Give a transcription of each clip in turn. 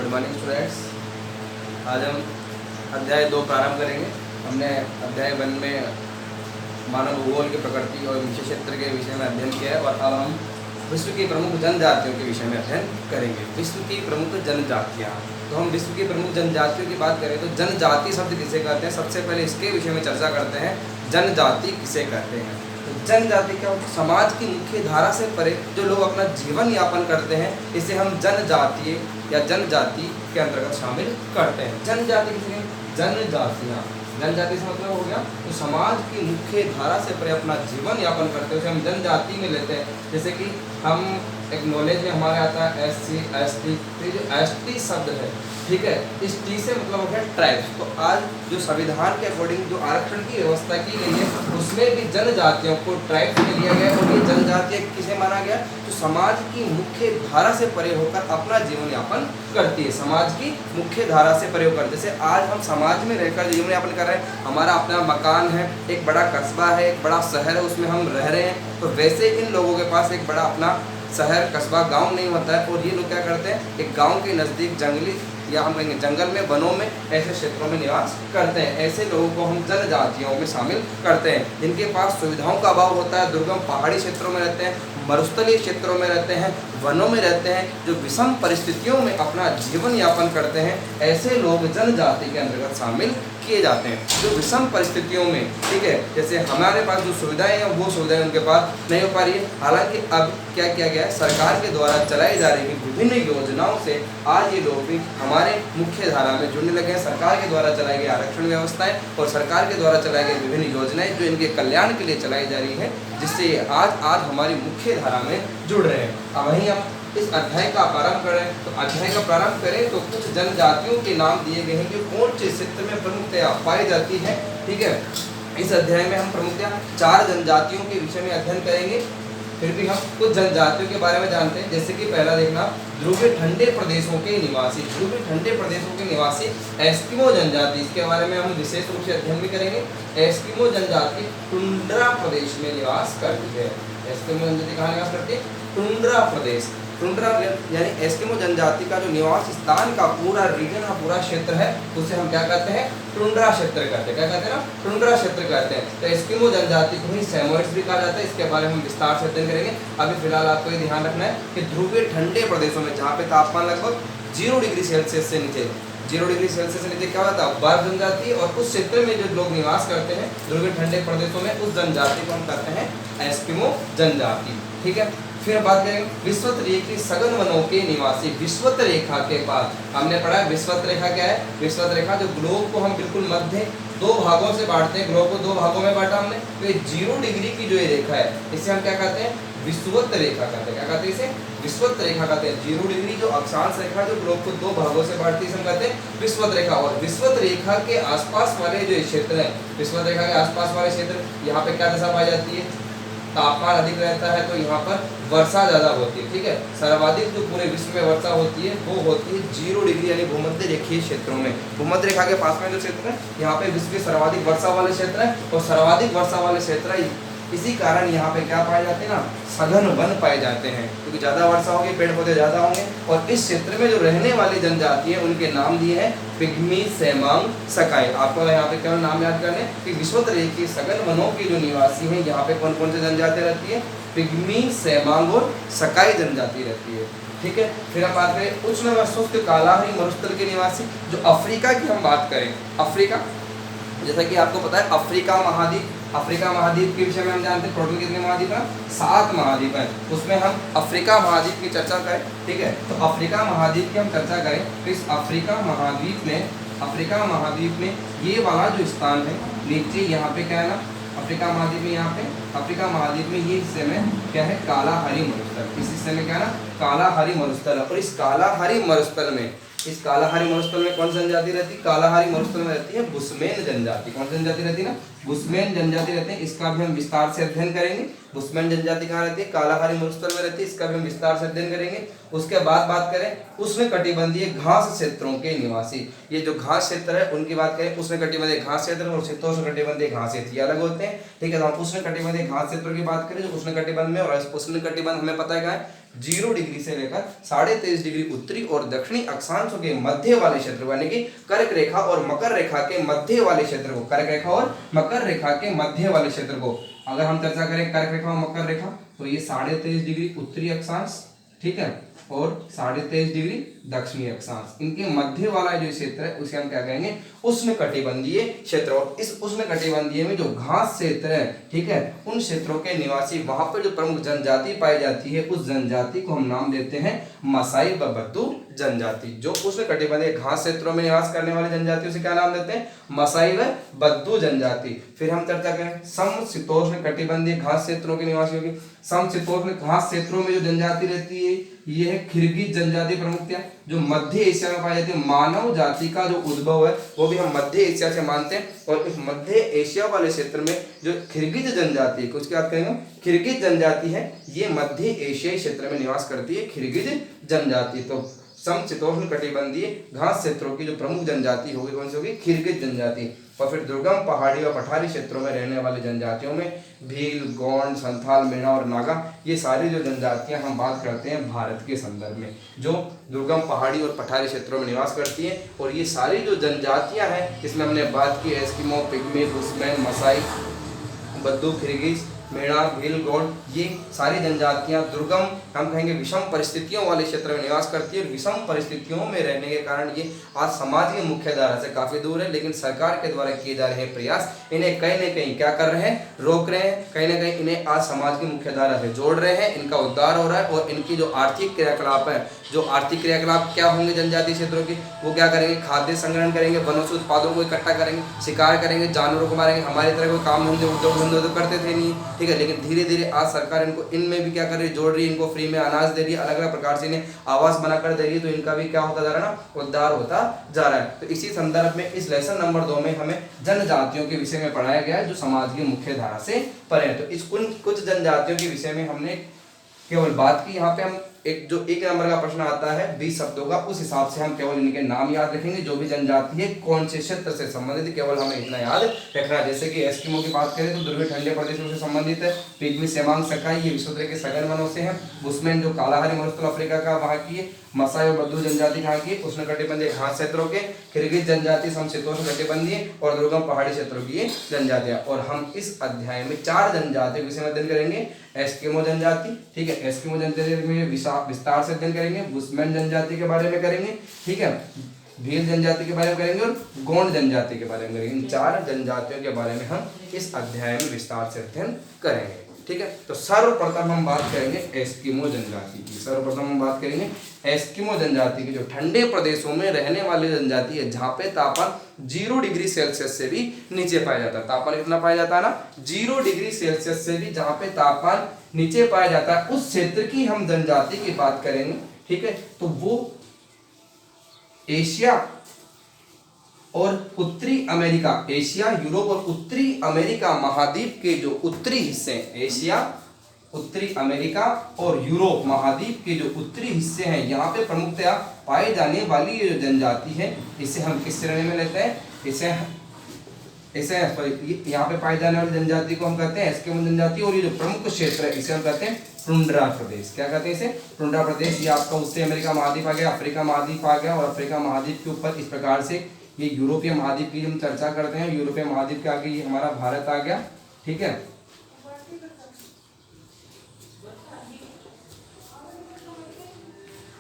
Good morning students. आज हम अध्याय 2 प्रारंभ करेंगे। हमने अध्याय 1 में मानव भूगोल की प्रकृति और विषय क्षेत्र के विषय में अध्ययन किया है और अब हम विश्व की प्रमुख जनजातियों के विषय में अध्ययन करेंगे। विश्व की प्रमुख जनजातियाँ, तो हम विश्व की प्रमुख जनजातियों की बात करें तो जनजाति शब्द किसे कहते हैं, सबसे पहले इसके विषय में चर्चा करते हैं। जनजाति किसे कहते हैं? तो जनजाति क्या होती है? समाज की मुख्य धारा से परे जो लोग अपना जीवन यापन करते हैं, इसे हम जनजातीय या जनजाति के अंतर्गत शामिल करते हैं। जनजाति किसे? जनजातियाँ, जनजाति से मतलब हो गया तो समाज की मुख्य धारा से परे अपना जीवन यापन करते हैं, उसे हम जनजाति में लेते हैं। जैसे कि हम एक नॉलेज में हमारे आता है SC ST, जो ST शब्द है, ठीक है, इस T से मतलब हो गया ट्राइब्स। तो आज जो संविधान के अकॉर्डिंग जो आरक्षण की व्यवस्था की गई है उसमें भी जनजातियों को ट्राइब्स में लिया गया और ये जनजातियाँ किसे माना गया? तो समाज की मुख्य धारा से परे होकर अपना जीवन यापन करती है। समाज की मुख्य धारा से परे होकर, जैसे आज हम समाज में रहकर जीवन यापन कर रहे हैं, हमारा अपना मकान है, एक बड़ा कस्बा है, एक बड़ा शहर है, उसमें हम रह रहे हैं। तो वैसे इन लोगों के पास एक बड़ा अपना शहर कस्बा गांव नहीं होता है और ये लोग क्या करते हैं, एक गांव के नज़दीक जंगली या हम कहेंगे जंगल में, वनों में, ऐसे क्षेत्रों में निवास करते हैं। ऐसे लोगों को हम जनजातियों में शामिल करते हैं जिनके पास सुविधाओं का अभाव होता है, दुर्गम पहाड़ी क्षेत्रों में रहते हैं, मरुस्थलीय क्षेत्रों में रहते हैं, वनों में रहते हैं, जो विषम परिस्थितियों में अपना जीवन यापन करते हैं, ऐसे लोग जनजाति के अंतर्गत शामिल किए जाते हैं। जो विषम परिस्थितियों में, ठीक है, जैसे हमारे पास जो सुविधाएं हैं वो सुविधाएं उनके पास नहीं हो पा रही है। हालांकि अब क्या किया गया है, सरकार के द्वारा चलाई जा रही विभिन्न योजनाओं से आज ये लोग भी हमारे मुख्य धारा में जुड़ने लगे हैं। सरकार के द्वारा चलाई गई आरक्षण व्यवस्थाएं और सरकार के द्वारा चलाई गई विभिन्न योजनाएं जो इनके कल्याण के लिए चलाई जा रही है, जिससे आज हमारी मुख्य धारा में जुड़ रहे हैं। अब वहीं हम इस अध्याय का प्रारंभ करें तो अध्याय का प्रारंभ करें तो कुछ जनजातियों के नाम दिए गए हैं जो कौन से क्षेत्र में प्रमुखतया पाई जाती है। ठीक है, इस अध्याय में हम प्रमुखतया 4 जनजातियों के विषय में अध्ययन करेंगे। फिर भी हम कुछ जनजातियों के बारे में जानते हैं, जैसे कि पहला देखना, ध्रुवीय ठंडे प्रदेशों के निवासी। ध्रुवीय ठंडे प्रदेशों के निवासी एस्किमो जनजाति, इसके बारे में हम विशेष रूप से अध्ययन भी करेंगे। एस्किमो जनजाति टुंड्रा प्रदेश में निवास करती है। एस्किमो जनजाति कहाँ निवास करती है? टुंड्रा प्रदेश। टुंड्रा यानी एस्किमो जनजाति का जो निवास स्थान का पूरा रीजन का पूरा क्षेत्र है उसे हम क्या कहते हैं? टुंड्रा क्षेत्र कहते हैं। क्या कहते हैं ना? टुंड्रा क्षेत्र कहते हैं। तो एस्किमो जनजाति को ही सेमोइड्स भी कहा जाता है। इसके बारे में हम विस्तार से अध्ययन करेंगे। अभी फिलहाल आपको ये ध्यान रखना है कि ध्रुवीय ठंडे प्रदेशों में जहाँ पे तापमान लगभग 0 डिग्री सेल्सियस से नीचे, 0 डिग्री सेल्सियस से नीचे क्या होता है? बर्फ जम जाती है और उस क्षेत्र में जो लोग निवास करते हैं ध्रुवीय ठंडे प्रदेशों में, उस जनजाति को हम कहते हैं एस्किमो जनजाति। ठीक है, फिर बात करेंगे विषुवत रेखा सघन वनों के निवासी। विषुवत रेखा के बाद हमने पढ़ा है विषुवत रेखा क्या है? विषुवत रेखा जो ग्लोब को हम बिल्कुल मध्य 2 भागों से बांटते हैं, ग्लोब को 2 भागों में बांटा हमने, तो ये 0 डिग्री की जो ये रेखा है इसे हम क्या कहते हैं? विषुवत रेखा कहते हैं। क्या कहते हैं इसे? विषुवत रेखा कहते हैं। 0 डिग्री जो अक्षांश रेखा जो ग्लोब को 2 भागों से बांटती है, हम कहते हैं विषुवत रेखा। और विषुवत रेखा के आसपास वाले जो क्षेत्र है, विषुवत रेखा के आसपास वाले क्षेत्र, यहाँ पे क्या दशा पाई जाती है? तापमान अधिक रहता है तो यहाँ पर वर्षा ज़्यादा होती है। ठीक है, सर्वाधिक जो पूरे विश्व में वर्षा होती है वो होती है 0 डिग्री यानी भूमध्य रेखीय क्षेत्रों में। भूमध्य रेखा के पास में जो क्षेत्र है यहाँ पे विश्व के सर्वाधिक वर्षा वाले क्षेत्र है और सर्वाधिक वर्षा वाले क्षेत्र है, इसी कारण यहाँ पे क्या पाए जाते हैं ना? सघन वन पाए जाते हैं, क्योंकि ज़्यादा वर्षा होगी, पेड़ पौधे ज़्यादा होंगे। और इस क्षेत्र में जो रहने वाली जनजाति है उनके नाम दिए हैं पिग्मी, सेमांग, सकाई। आपको यहाँ पे क्या नाम याद करने कि विषुवत रेखीय सघन वनों के जो निवासी हैं यहाँ पे कौन कौन सी जनजाति रहती है? पिग्मी, सेमांग और सकाई जनजाति रहती है। ठीक है, फिर हम बात करें उष्ण व शुष्क कालाहारी मरुस्थल के निवासी। जो अफ्रीका की हम बात करें, अफ्रीका, जैसा कि आपको पता है अफ्रीका महाद्वीप के विषय में हम जानते हैं टोटल कितने महाद्वीप हैं? 7 महाद्वीप हैं। उसमें हम अफ्रीका महाद्वीप की चर्चा करें। ठीक है, तो अफ्रीका महाद्वीप की हम चर्चा करें तो इस अफ्रीका महाद्वीप में ये वाला जो स्थान है नीचे यहाँ पे क्या है ना, अफ्रीका महाद्वीप में, यहाँ पे अफ्रीका महाद्वीप में ये हिस्से में क्या है? कालाहारी मरुस्थल। इस हिस्से में क्या है ना? कालाहारी मरुस्थल। और इस कालाहारी मरुस्थल में कौन सी जनजाति रहती है? कालाहारी मरुस्थल में रहती है बुशमैन जनजाति। कौन सी जनजाति रहती है ना? बुशमैन जनजाति रहती है। इसका भी हम विस्तार से अध्ययन करेंगे। बुशमैन जनजाति कहाँ रहती है? कालाहारी मरुस्थल में रहती है। इसका भी हम विस्तार से अध्ययन करेंगे। उसके बाद बात करें उष्णकटिबंधीय घास क्षेत्रों के निवासी। ये जो घास क्षेत्र है उनकी बात करें, उष्णकटिबंधीय घास क्षेत्र और शीतोष्णकटिबंधीय घास क्षेत्र ये अलग होते हैं। ठीक है, तो हम उष्णकटिबंधीय घास क्षेत्रों की बात करें जो उष्णकटिबंध में, और उष्णकटिबंध हमें पता है क्या है? 0 डिग्री से लेकर 23.5 डिग्री उत्तरी और दक्षिणी अक्षांशों के मध्य वाले क्षेत्र यानी कि कर्क रेखा और मकर रेखा के मध्य वाले क्षेत्र को, कर्क रेखा और मकर रेखा के मध्य वाले क्षेत्र को अगर हम चर्चा करें कर्क रेखा और मकर रेखा, तो ये 23.5 डिग्री उत्तरी अक्षांश, ठीक है, और 23.5 डिग्री दक्षिणी अक्षांश, इनके मध्य वाला जो क्षेत्र है उसे हम क्या कहेंगे, उष्णकटिबंधीय क्षेत्र। और इस उष्णकटिबंधीय में जो घास क्षेत्र है, ठीक है, उन क्षेत्रों के निवासी, वहां पर जो प्रमुख जनजाति पाई जाती है उस जनजाति को हम नाम देते हैं मसाई व बद्दू जनजाति। जो उष्णकटिबंधीय घास क्षेत्रों में निवास करने वाले जनजातियों से क्या नाम देते हैं, मसाई व बद्दू जनजाति। फिर हम चर्चा करें समशीतोष्ण कटिबंधीय घास क्षेत्रों के निवासियों की। समशीतोष्ण घास क्षेत्रों में जो जनजाति रहती है ये है किर्गिज जनजाति प्रमुखतया, जो मध्य एशिया में पाई जाती है। मानव जाति का जो उद्भव है वो भी हम मध्य एशिया से मानते हैं, और इस मध्य एशिया वाले क्षेत्र में जो किर्गिज जनजाति है, उसकी बात करेंगे, किर्गिज जनजाति है, ये मध्य एशियाई क्षेत्र में निवास करती है किर्गिज जनजाति। तो समशीतोष्ण कटिबंधीय घास क्षेत्रों की जो प्रमुख जनजाति होगी कौन सी होगी, किर्गिज जनजाति। और फिर दुर्गम पहाड़ी और पठारी क्षेत्रों में रहने वाली जनजातियों में भील, गोंड, संथाल, मेणा और नागा, ये सारी जो जनजातियां हम बात करते हैं भारत के संदर्भ में, जो दुर्गम पहाड़ी और पठारी क्षेत्रों में निवास करती हैं। और ये सारी जो जनजातियां हैं इसमें हमने बात की एस्किमो, पिग्मी, बुशमैन, मसाई, बद्दू, किर्गिज, मेणा, भील, गोंड, ये सारी जनजातियां दुर्गम, हम कहेंगे विषम परिस्थितियों वाले क्षेत्र में निवास करती है। और विषम परिस्थितियों में रहने के कारण ये आज समाज की मुख्य धारा से काफी दूर है, लेकिन सरकार के द्वारा किए जा रहे प्रयास इन्हें कहीं न कहीं क्या कर रहे हैं, रोक रहे हैं, कहीं ना कहीं इन्हें आज समाज की मुख्य धारा से जोड़ रहे हैं, इनका उद्धार हो रहा है। और इनकी जो आर्थिक क्रियाकलाप है, जो आर्थिक क्रियाकलाप क्या होंगे जनजातीय क्षेत्रों की, वो क्या करेंगे, खाद्य संग्रहण करेंगे, वनों से उत्पादों को इकट्ठा करेंगे, शिकार करेंगे, जानवरों को मारेंगे। हमारी तरह कोई काम धंधे, उद्योग धंधे तो करते थे नहीं, ठीक है, लेकिन धीरे धीरे आज सरकार इनको इनमें भी क्या कर रही है, जोड़ रही है, इनको फ्री में अनाज दे रही है, अलग अलग प्रकार से इन्हें आवास बनाकर दे रही है। तो इनका भी क्या होता जा रहा है ना, उद्धार होता जा रहा है। तो इसी संदर्भ में इस लेसन नंबर 2 में हमें जनजातियों के विषय में पढ़ाया गया है जो समाज की मुख्य धारा से परे है। तो इस कुछ जनजातियों के विषय में हमने केवल बात की। यहाँ पे हम एक नंबर का प्रश्न आता है 20 शब्दों का, उस हिसाब से हम केवल इनके नाम याद रखेंगे, जो भी जनजाति है कौन से क्षेत्र से संबंधित, केवल हमें इतना याद रखना है। जैसे कि एस्किमो की बात करें तो ध्रुवीय ठंडे प्रदेशों से संबंधित है। पिग्मी, सेमांग, सकाई, ये विश्वोत्तर के सघन वनों से है। बुशमैन जो कालाहारी मरुस्थल अफ्रीका का, वहाँ की है। मसाई और बद्दू जनजाति कहाँ की, उष्णकटिबंधीय घास क्षेत्रों के। किर्गिज जनजाति समशीतोष्ण कटिबंधीय और दुर्गम पहाड़ी क्षेत्रों की जनजातियां। और हम इस अध्याय में 4 जनजातियों के विषय में अध्ययन करेंगे। एस्किमो जनजाति, ठीक है, एस्किमो जनजाति में विस्तार से अध्ययन करेंगे। बुशमैन जनजाति के बारे में करेंगे, ठीक है, भील जनजाति के बारे में करेंगे और गोंड जनजाति के बारे में करेंगे। इन 4 जनजातियों के बारे में हम इस अध्याय में विस्तार से अध्ययन करेंगे, ठीक है। तो सर्वप्रथम हम बात करेंगे एस्किमो जनजाति की। सर्वप्रथम हम बात करेंगे एस्किमो जनजाति की, जो ठंडे प्रदेशों में रहने वाली जनजाति है, जहाँ पे तापमान 0 डिग्री सेल्सियस से भी नीचे पाया जाता है। तापमान कितना पाया जाता है ना, 0 डिग्री सेल्सियस से भी जहाँ पे तापमान नीचे पाया जाता है, उस क्षेत्र की हम जनजाति की बात करेंगे, ठीक है। तो वो एशिया और उत्तरी अमेरिका, एशिया, यूरोप और उत्तरी अमेरिका महाद्वीप के जो उत्तरी हिस्से हैं, एशिया, उत्तरी अमेरिका और यूरोप महाद्वीप के जो उत्तरी हिस्से हैं, यहाँ पे प्रमुखतया पाए जाने वाली ये जो जनजाति है, इसे हम किस श्रेणी में लेते हैं, इसे यहाँ पे पाए जाने वाली जनजाति को हम कहते हैं एस्किमो जनजाति। और ये जो प्रमुख क्षेत्र है इसे हम कहते हैं टुंड्रा प्रदेश। क्या कहते हैं इसे, टुंड्रा प्रदेश। ये आपका उत्तरी अमेरिका महाद्वीप आ गया, अफ्रीका महाद्वीप आ गया, और अफ्रीका महाद्वीप के ऊपर इस प्रकार से ये यूरोपीय महाद्वीप की हम चर्चा करते हैं। यूरोपीय महाद्वीप के आगे ये हमारा भारत आ गया, ठीक है।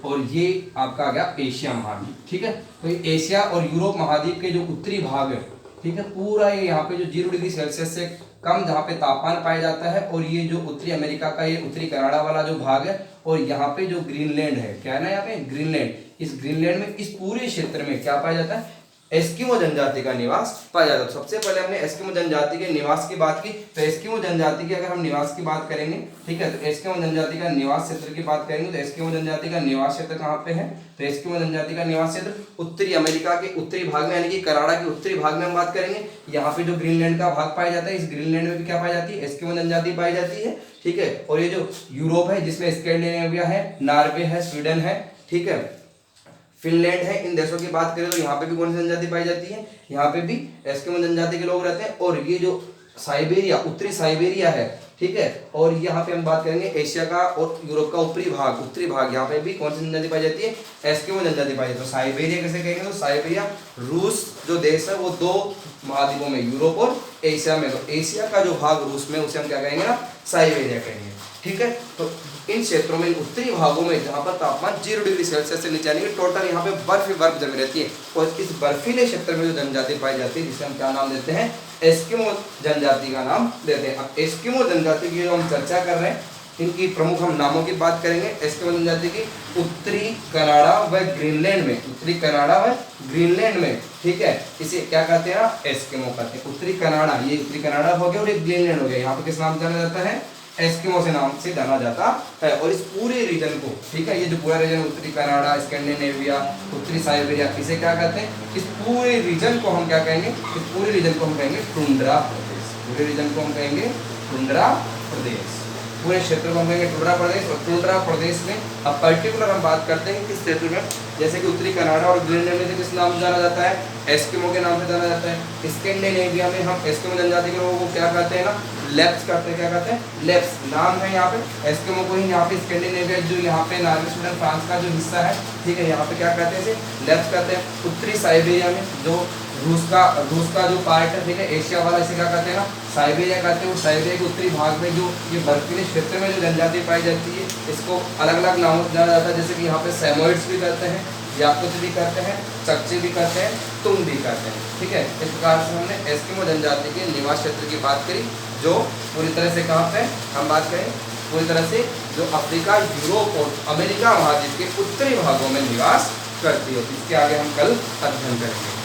और ये आपका आ गया एशिया महाद्वीप, ठीक है। तो ये एशिया और यूरोप महाद्वीप के जो उत्तरी भाग है, ठीक है, पूरा ये यहाँ पे जो 0 डिग्री सेल्सियस से कम जहाँ पे तापमान पाया जाता है। और ये जो उत्तरी अमेरिका का ये उत्तरी कनाडा वाला जो भाग है, और यहाँ पे जो ग्रीनलैंड है, क्या है ना यहाँ पे ग्रीनलैंड, इस ग्रीनलैंड में इस पूरे क्षेत्र में क्या पाया जाता है, एस्किमो जनजाति का निवास पाया जाता है। सबसे पहले हमने एस्किमो जनजाति के निवास की बात की। तो एस्किमो जनजाति की अगर हम निवास की बात करेंगे, ठीक है, तो एस्किमो जनजाति का निवास क्षेत्र की बात करेंगे तो एस्किमो जनजाति का निवास क्षेत्र कहाँ पे है, तो एस्किमो जनजाति का निवास क्षेत्र उत्तरी अमेरिका के उत्तरी भाग में, यानी कि कनाडा के उत्तरी भाग में हम बात करेंगे। यहाँ पे जो ग्रीनलैंड का भाग पाया जाता है, इस ग्रीनलैंड में भी क्या पाई जाती है, एस्किमो जनजाति पाई जाती है, ठीक है। और ये जो यूरोप है, जिसमें स्कैंडिनेविया है, नॉर्वे है, स्वीडन है, ठीक है, फिनलैंड है, इन देशों की बात करें तो यहाँ पे भी कौन सी जनजाति पाई जाती है, यहाँ पे भी एस्किमो जनजाति के लोग रहते हैं। और ये जो साइबेरिया, उत्तरी साइबेरिया है, ठीक है। और यहाँ पे हम बात करेंगे एशिया का और यूरोप का ऊपरी भाग, उत्तरी भाग, यहाँ पे भी कौन सी जनजाति पाई जाती है, एस्किमो जनजाति पाई जाती है। तो साइबेरिया कैसे कहेंगे, तो साइबेरिया रूस जो देश है वो दो महाद्वीपों में, यूरोप और एशिया में, तो एशिया का जो भाग रूस में उसे हम क्या कहेंगे ना, साइबेरिया कहेंगे, ठीक है। तो इन क्षेत्रों में, उत्तरी भागों में जहाँ पर तापमान 0 डिग्री सेल्सियस से नीचे आने की, टोटल यहाँ पे बर्फ ही बर्फ जमी रहती है, और इस बर्फीले क्षेत्र में जो जनजाति पाई जाती है जिसे हम क्या नाम देते हैं, एस्किमो जनजाति का नाम देते हैं। अब एस्किमो जनजाति की जो हम चर्चा कर रहे हैं, इनकी प्रमुख हम नामों की बात करेंगे। एस्किमो जनजाति की उत्तरी कनाडा व ग्रीनलैंड में, उत्तरी कनाडा व ग्रीनलैंड में, ठीक है, इसे क्या कहते हैं, एस्किमो कहते हैं। उत्तरी कनाडा, ये उत्तरी कनाडा हो गया और एक ग्रीनलैंड हो गया, यहाँ पे किस नाम जाना जाता है, एस्किमो से नाम से जाना जाता है। और इस पूरे रीजन को, ठीक है, ये जो पूरा रीजन उत्तरी कनाडा, स्कैंडिनेविया, उत्तरी साइबेरिया, इसे क्या कहते हैं, इस पूरे रीजन को हम क्या कहेंगे, इस पूरे रीजन को हम कहेंगे टुंड्रा प्रदेश, पूरे रीजन को हम कहेंगे टुंड्रा प्रदेश, पूरे क्षेत्र को हम कहेंगे टुंड्रा प्रदेश। और टुंड्रा प्रदेश में अब पर्टिकुलर हम बात करते हैं किस क्षेत्र में, जैसे कि उत्तरी कनाडा और ग्रीनलैंड में से किस नाम से जाना जाता है, एस्किमो के नाम से जाना जाता है। स्कैंडिनेविया में हम एस्किमो जनजाति के लोगों को क्या कहते हैं ना, लेप्स करते हैं, क्या कहते हैं, लेप्स नाम है यहाँ पे एस्किमो को ही। यहाँ पे स्कैंडिनेविया जो यहाँ पे नॉर्वे, स्वीडन, फ्रांस का जो हिस्सा है, ठीक है, यहाँ पे क्या कहते हैं, इसे लेप्स कहते हैं। उत्तरी साइबेरिया में जो रूस का जो पार्ट है, ठीक है, एशिया वाला, इसे क्या कहते हैं ना, साइबेरिया कहते हैं। और साइबेरिया के उत्तरी भाग में जो ये बर्फीले क्षेत्र में जो जनजाति पाई जाती है, इसको अलग अलग नामों से जाना जाता है, जैसे कि यहाँ पे सैमोइड्स भी कहते हैं, याकुत भी कहते हैं, चकचे भी कहते हैं, तुम भी कहते हैं, ठीक है। इस प्रकार से हमने एस्किमो जनजाति के निवास क्षेत्र की बात करी, जो पूरी तरह से कहाँ पे हम बात करें, पूरी तरह से जो अफ्रीका, यूरोप और अमेरिका महाद्वीप के उत्तरी भागों में निवास करती है। इसके आगे हम कल अध्ययन करेंगे।